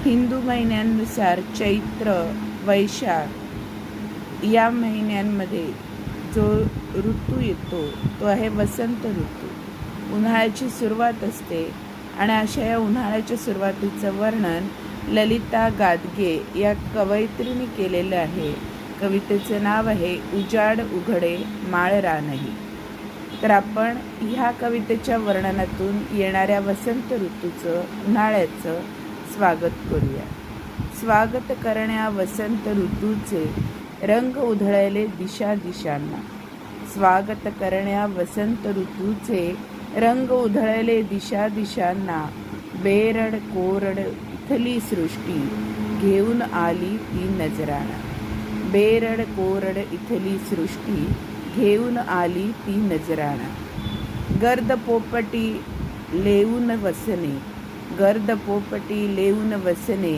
हिंदू महिन्यांनुसार चैत्र, वैशाख या महिन्यांमध्ये जो ऋतू येतो तो आहे वसंत ऋतू. उन्हाळ्याची सुरुवात असते आणि अशा या उन्हाळ्याच्या सुरुवातीचं वर्णन ललिता गादगे या कवयित्रीने केलेलं आहे. कवितेचं नाव आहे उजाड उघडे माळ रानही. तर आपण ह्या कवितेच्या वर्णनातून येणाऱ्या वसंत ऋतूचं, उन्हाळ्याचं स्वागत करूया. स्वागत करण्या वसंत ऋतूचे रंग उधळले दिशा दिशांना. स्वागत करण्या वसंत ऋतूचे रंग उधळले दिशा दिशांना. बेरड कोरड इथली सृष्टी घेऊन आली ती नजराणा. बेरड कोरड इथली सृष्टी घेऊन आली ती नजराणा. गर्द पोपटी लेऊन वसने, गर्द पोपटी लेऊन वसने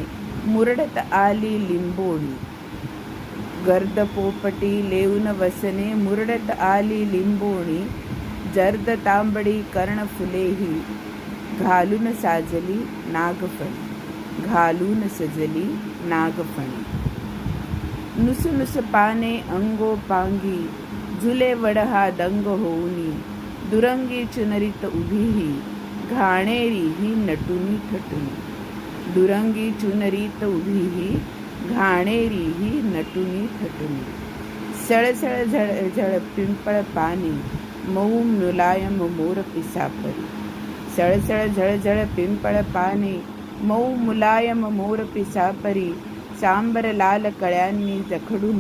मुरडत आली लिंबोणी. गर्द पोपटी लेऊन वसने मुरडत आली लिंबोणी. जर्द तांबडी कर्णफुलेही घालून साजली नागफणी, घालून सजली नागफणी. नुसनुस पाने अंगोपांगी झुले वडहा दंग होऊनी. दुरंगी चुनरीत उभीही घाणेरी ही नटुनी ठटुनी. दुरंगी चुनरीत उभीही घाणेरी ही नटुनी ठटुनी. सळसळ झळझळ पिंपळ पानी मऊ मुलायम मोर पिसापरी. सळसळ झळझळ पिंपळ पानी मऊ मुलायम मोर पिसापरी. सांबर लाल कळ्यांनी जखडून,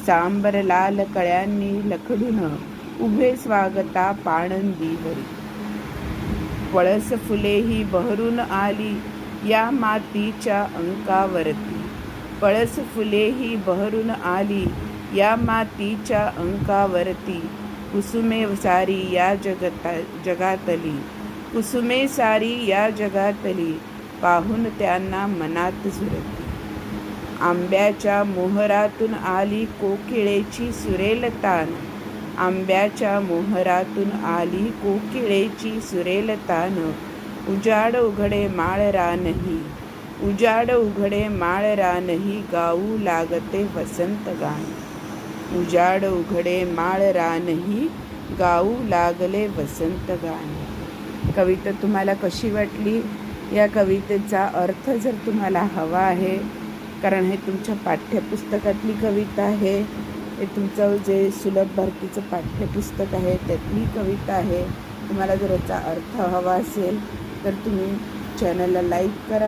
सांबर लाल कळ्यांनी लखडून उभे स्वागता पाणंदीवरी. पळस फुलेही बहरून आली या मातीच्या अंकावरती. पळस फुलेही बहरून आली या मातीच्या अंकावरती. कुसुमे सारी या जगातली, कुसुमे सारी या जगातली पाहून त्यांना मनात झुरती. आंब्याच्या मोहरातून आली कोकिळेची सुरेल तान. आंब्याच्या मोहरातून आली कोकिळेची सुरेल तान. उजाड उघडे माळ रानही, उजाड उघडे माळ रानही गाऊ लागते वसंत गाण. उजाड उघडे माळ रानही गाऊ लागले वसंत गाण. कविता तुम्हाला कशी वाटली? या कवितेचा अर्थ जर तुम्हाला हवा आहे, कारण हे तुमच्या पाठ्यपुस्तकातली कविता आहे, हे तुमचं जे सुलभ भारतीचं पाठ्यपुस्तक आहे त्यातली कविता आहे. तुम्हाला जर याचा अर्थ हवा असेल तर तुम्ही चॅनलला लाईक करा.